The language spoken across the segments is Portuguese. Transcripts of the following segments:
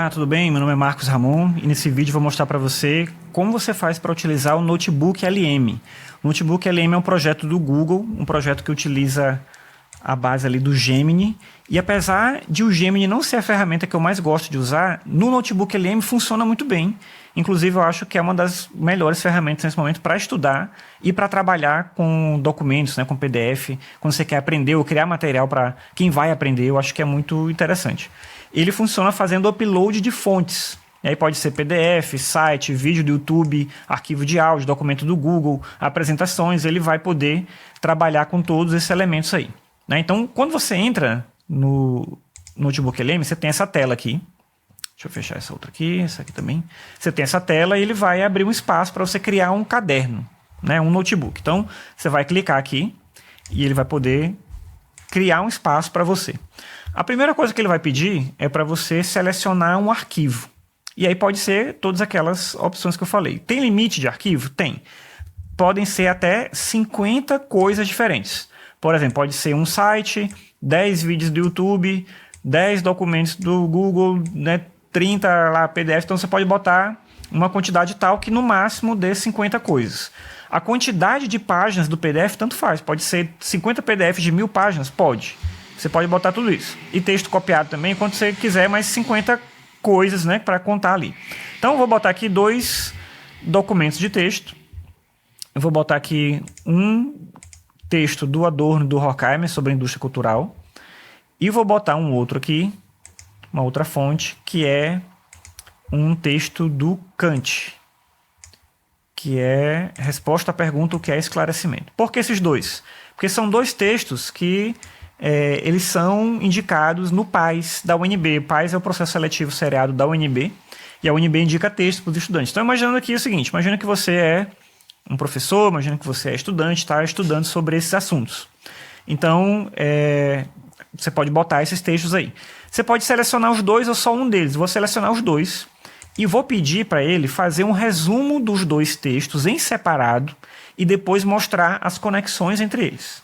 Olá, tudo bem? Meu nome é Marcos Ramon e nesse vídeo vou mostrar para você como você faz para utilizar o Notebook LM. O Notebook LM é um projeto do Google, um projeto que utiliza a base ali do Gemini, e apesar de o Gemini não ser a ferramenta que eu mais gosto de usar, no Notebook LM funciona muito bem. Inclusive eu acho que é uma das melhores ferramentas nesse momento para estudar e para trabalhar com documentos, né, com PDF, quando você quer aprender ou criar material para quem vai aprender, eu acho que é muito interessante. Ele funciona fazendo upload de fontes. E aí pode ser PDF, site, vídeo do YouTube, arquivo de áudio, documento do Google, apresentações, ele vai poder trabalhar com todos esses elementos aí. Né? Então, quando você entra no Notebook LM, você tem essa tela aqui. Deixa eu fechar essa outra aqui, essa aqui também. Você tem essa tela e ele vai abrir um espaço para você criar um caderno, né? Um notebook. Então, você vai clicar aqui e ele vai poder criar um espaço para você. A primeira coisa que ele vai pedir é para você selecionar um arquivo. E aí pode ser todas aquelas opções que eu falei. Tem limite de arquivo? Tem. Podem ser até 50 coisas diferentes. Por exemplo, pode ser um site, 10 vídeos do YouTube, 10 documentos do Google, né, 30 lá PDF. Então você pode botar uma quantidade tal que no máximo dê 50 coisas. A quantidade de páginas do PDF tanto faz. Pode ser 50 PDFs de 1000 páginas? Pode. Você pode botar tudo isso. E texto copiado também, quando você quiser, mais 50 coisas, né, para contar ali. Então eu vou botar aqui 2 documentos de texto. Eu vou botar aqui um texto do Adorno e do Horkheimer sobre a indústria cultural. E vou botar um outro aqui, uma outra fonte, que é um texto do Kant, que é resposta à pergunta o que é esclarecimento. Por que esses dois? Porque são 2 textos que eles são indicados no PAS da UNB. O PAS é o processo seletivo seriado da UNB, e a UNB indica texto para os estudantes. Então, imaginando aqui o seguinte, imagina que você é um professor, imagina que você é estudante, está estudando sobre esses assuntos. Então, você pode botar esses textos aí. Você pode selecionar os 2 ou só um deles. Vou selecionar os 2 e vou pedir para ele fazer um resumo dos 2 textos em separado e depois mostrar as conexões entre eles.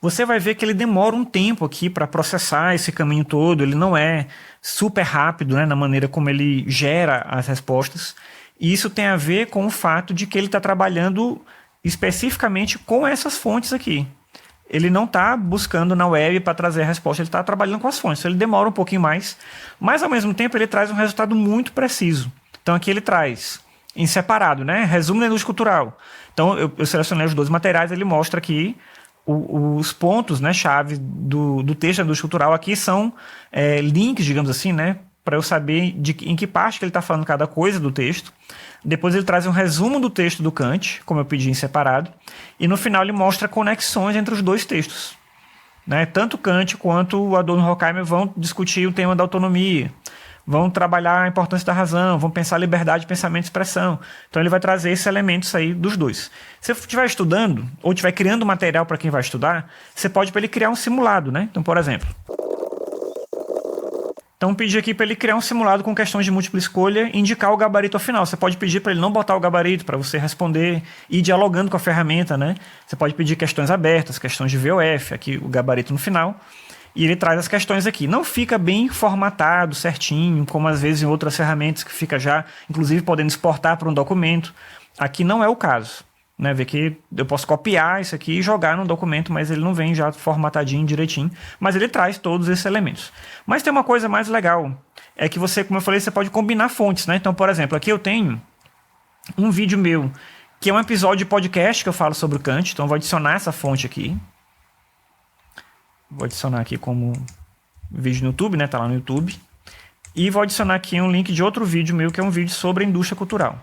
Você vai ver que ele demora um tempo aqui para processar esse caminho todo, ele não é super rápido, né, na maneira como ele gera as respostas, e isso tem a ver com o fato de que ele está trabalhando especificamente com essas fontes aqui. Ele não está buscando na web para trazer a resposta, ele está trabalhando com as fontes, então ele demora um pouquinho mais, mas ao mesmo tempo ele traz um resultado muito preciso. Então aqui ele traz em separado, né, resumo da indústria cultural. Então eu selecionei os 2 materiais, ele mostra aqui os pontos, né, chave do texto da indústria cultural. Aqui são links, digamos assim, né, para eu saber em que parte que ele está falando cada coisa do texto. Depois ele traz um resumo do texto do Kant, como eu pedi em separado, e no final ele mostra conexões entre os 2 textos. Né? Tanto Kant quanto o Adorno e Horkheimer vão discutir o tema da autonomia, vão trabalhar a importância da razão, vão pensar a liberdade de pensamento e expressão. Então ele vai trazer esses elementos aí dos 2. Se você estiver estudando, ou estiver criando material para quem vai estudar, você pode para ele criar um simulado, né? Então, por exemplo, pedir aqui para ele criar um simulado com questões de múltipla escolha e indicar o gabarito ao final. Você pode pedir para ele não botar o gabarito, para você responder e ir dialogando com a ferramenta, né? Você pode pedir questões abertas, questões de VOF, aqui o gabarito no final. E ele traz as questões aqui. Não fica bem formatado, certinho, como às vezes em outras ferramentas que fica já, inclusive podendo exportar para um documento. Aqui não é o caso. Né? Vê que eu posso copiar isso aqui e jogar no documento, mas ele não vem já formatadinho, direitinho. Mas ele traz todos esses elementos. Mas tem uma coisa mais legal. É que você, como eu falei, você pode combinar fontes. Né? Então, por exemplo, aqui eu tenho um vídeo meu, que é um episódio de podcast que eu falo sobre o Kant. Então, eu vou adicionar essa fonte aqui. Vou adicionar aqui como vídeo no YouTube, né? Tá lá no YouTube. E vou adicionar aqui um link de outro vídeo meu, que é um vídeo sobre a indústria cultural.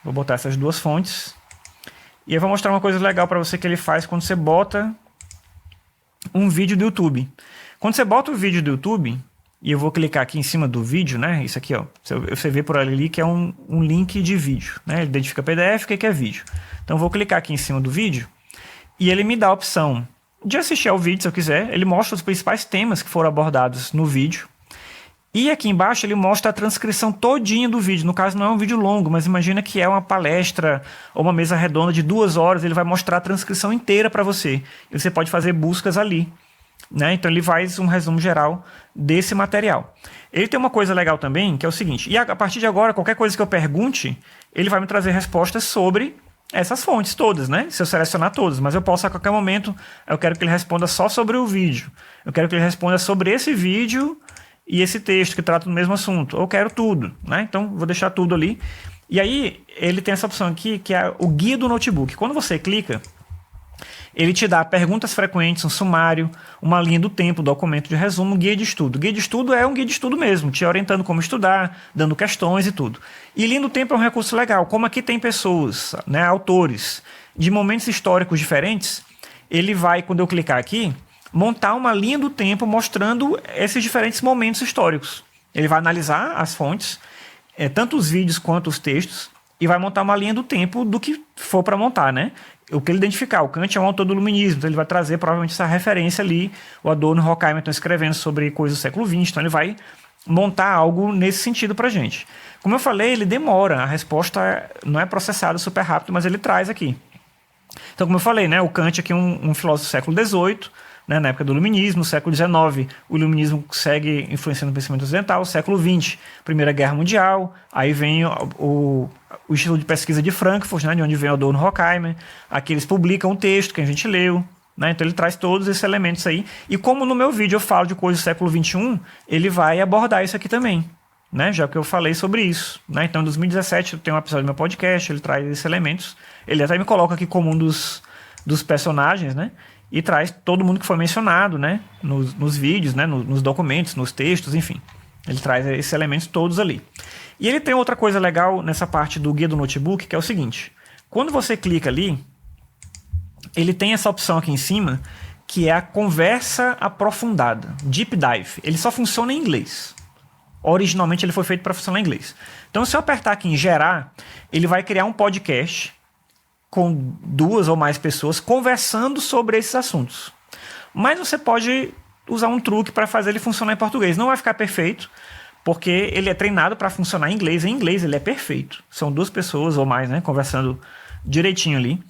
Vou botar essas 2 fontes. E eu vou mostrar uma coisa legal para você que ele faz quando você bota um vídeo do YouTube. Quando você bota o vídeo do YouTube, e eu vou clicar aqui em cima do vídeo, né? Isso aqui, ó. Você vê por ali que é um link de vídeo, né? Ele identifica PDF, o que é vídeo. Então eu vou clicar aqui em cima do vídeo e ele me dá a opção de assistir ao vídeo, se eu quiser. Ele mostra os principais temas que foram abordados no vídeo. E aqui embaixo ele mostra a transcrição todinha do vídeo. No caso não é um vídeo longo, mas imagina que é uma palestra ou uma mesa redonda de 2 horas. Ele vai mostrar a transcrição inteira para você. E você pode fazer buscas ali. né? Então ele faz um resumo geral desse material. Ele tem uma coisa legal também, que é o seguinte, e a partir de agora, qualquer coisa que eu pergunte, ele vai me trazer respostas sobre essas fontes todas, né? Se eu selecionar todas, mas eu posso a qualquer momento, eu quero que ele responda só sobre o vídeo, eu quero que ele responda sobre esse vídeo e esse texto que trata do mesmo assunto, eu quero tudo, né? Então vou deixar tudo ali. E aí ele tem essa opção aqui, que é o guia do notebook. Quando você clica, ele te dá perguntas frequentes, um sumário, uma linha do tempo, documento de resumo, guia de estudo. Guia de estudo é um guia de estudo mesmo, te orientando como estudar, dando questões e tudo. E linha do tempo é um recurso legal. Como aqui tem pessoas, né, autores, de momentos históricos diferentes, ele vai, quando eu clicar aqui, montar uma linha do tempo mostrando esses diferentes momentos históricos. Ele vai analisar as fontes, tanto os vídeos quanto os textos, e vai montar uma linha do tempo do que for para montar, né? O que ele identificar. O Kant é um autor do iluminismo, então ele vai trazer provavelmente essa referência ali. O Adorno e o Horkheimer estão escrevendo sobre coisas do século XX, então ele vai montar algo nesse sentido para a gente. Como eu falei, ele demora, a resposta não é processada super rápido, mas ele traz aqui. Então, como eu falei, né, o Kant aqui é um filósofo do século XVIII, né, na época do iluminismo. No século XIX, o iluminismo segue influenciando o pensamento ocidental. Século XX, Primeira Guerra Mundial, aí vem o Instituto de Pesquisa de Frankfurt, né, de onde vem o Adorno e Horkheimer. Aqui eles publicam um texto que a gente leu, né, então ele traz todos esses elementos aí. E como no meu vídeo eu falo de coisas do século XXI, ele vai abordar isso aqui também, né, já que eu falei sobre isso, né. Então em 2017 tem um episódio do meu podcast, ele traz esses elementos. Ele até me coloca aqui como um dos personagens, né, e traz todo mundo que foi mencionado, né, nos vídeos, né, nos documentos, nos textos, enfim. Ele traz esses elementos todos ali. E ele tem outra coisa legal nessa parte do guia do notebook, que é o seguinte. Quando você clica ali, ele tem essa opção aqui em cima, que é a conversa aprofundada, Deep Dive. Ele só funciona em inglês. Originalmente ele foi feito para funcionar em inglês. Então se eu apertar aqui em gerar, ele vai criar um podcast com 2 ou mais pessoas conversando sobre esses assuntos. Mas você pode usar um truque para fazer ele funcionar em português. Não vai ficar perfeito, porque ele é treinado para funcionar em inglês. Em inglês ele é perfeito. São 2 pessoas ou mais, né, conversando direitinho ali.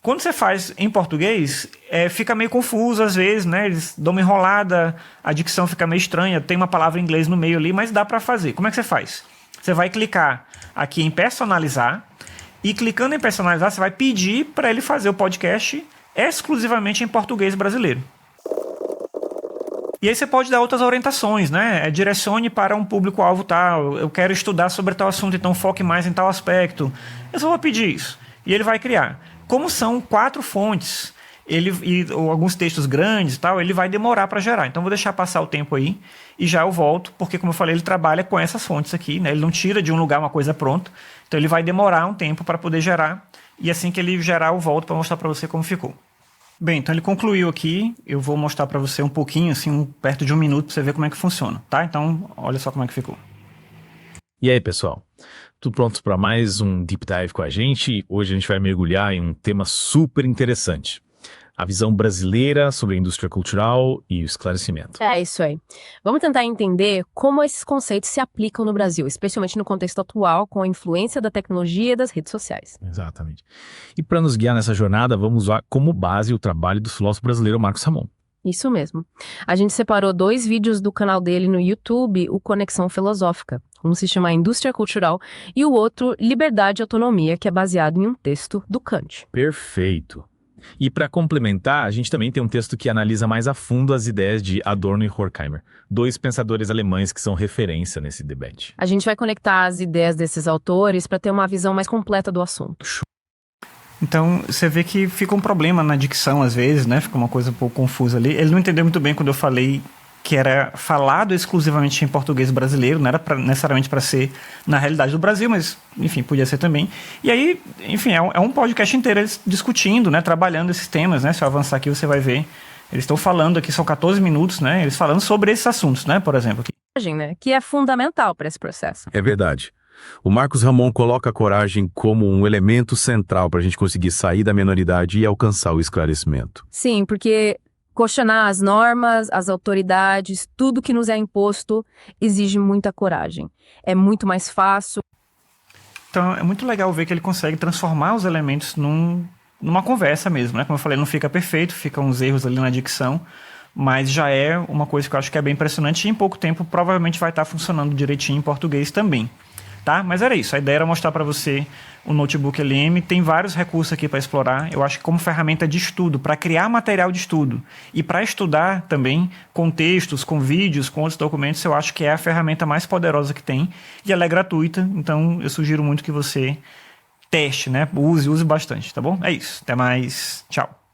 Quando você faz em português, fica meio confuso às vezes, né? Eles dão uma enrolada, a dicção fica meio estranha, tem uma palavra em inglês no meio ali, mas dá para fazer. Como é que você faz? Você vai clicar aqui em personalizar, e clicando em personalizar, você vai pedir para ele fazer o podcast exclusivamente em português brasileiro. E aí você pode dar outras orientações, né? Direcione para um público-alvo tal. Eu quero estudar sobre tal assunto, então foque mais em tal aspecto. Eu só vou pedir isso. E ele vai criar. Como são 4 fontes ou alguns textos grandes e tal, ele vai demorar para gerar. Então vou deixar passar o tempo aí e já eu volto, porque como eu falei, ele trabalha com essas fontes aqui, né? Ele não tira de um lugar uma coisa pronta. Então ele vai demorar um tempo para poder gerar, e assim que ele gerar eu volto para mostrar para você como ficou. Bem, então ele concluiu aqui, eu vou mostrar para você um pouquinho, assim, perto de 1 minuto, para você ver como é que funciona, tá? Então olha só como é que ficou. E aí, pessoal? Tudo pronto para mais um Deep Dive com a gente? Hoje a gente vai mergulhar em um tema super interessante. A visão brasileira sobre a indústria cultural e o esclarecimento. É isso aí. Vamos tentar entender como esses conceitos se aplicam no Brasil, especialmente no contexto atual, com a influência da tecnologia e das redes sociais. Exatamente. E para nos guiar nessa jornada, vamos usar como base o trabalho do filósofo brasileiro Marcos Ramon. Isso mesmo. A gente separou 2 vídeos do canal dele no YouTube, o Conexão Filosófica. Um se chama Indústria Cultural e o outro Liberdade e Autonomia, que é baseado em um texto do Kant. Perfeito. E para complementar, a gente também tem um texto que analisa mais a fundo as ideias de Adorno e Horkheimer, 2 pensadores alemães que são referência nesse debate. A gente vai conectar as ideias desses autores para ter uma visão mais completa do assunto. Então, você vê que fica um problema na dicção às vezes, né? Fica uma coisa um pouco confusa ali. Ele não entendeu muito bem quando eu falei que era falado exclusivamente em português brasileiro, não era necessariamente para ser na realidade do Brasil, mas, enfim, podia ser também. E aí, enfim, é um podcast inteiro eles discutindo, né, trabalhando esses temas, né, se eu avançar aqui você vai ver. Eles estão falando aqui, são 14 minutos, né, eles falando sobre esses assuntos, né, por exemplo. Aqui. Né, que é fundamental para esse processo. É verdade. O Marcos Ramon coloca a coragem como um elemento central para a gente conseguir sair da minoridade e alcançar o esclarecimento. Sim, porque questionar as normas, as autoridades, tudo que nos é imposto exige muita coragem. É muito mais fácil. Então é muito legal ver que ele consegue transformar os elementos numa conversa mesmo, né? Como eu falei, não fica perfeito, ficam uns erros ali na dicção, mas já é uma coisa que eu acho que é bem impressionante e em pouco tempo provavelmente vai estar funcionando direitinho em português também. Tá? Mas era isso, a ideia era mostrar para você o Notebook LM, tem vários recursos aqui para explorar, eu acho que como ferramenta de estudo, para criar material de estudo e para estudar também com textos, com vídeos, com outros documentos, eu acho que é a ferramenta mais poderosa que tem e ela é gratuita, então eu sugiro muito que você teste, né? Use bastante, tá bom? É isso, até mais, tchau.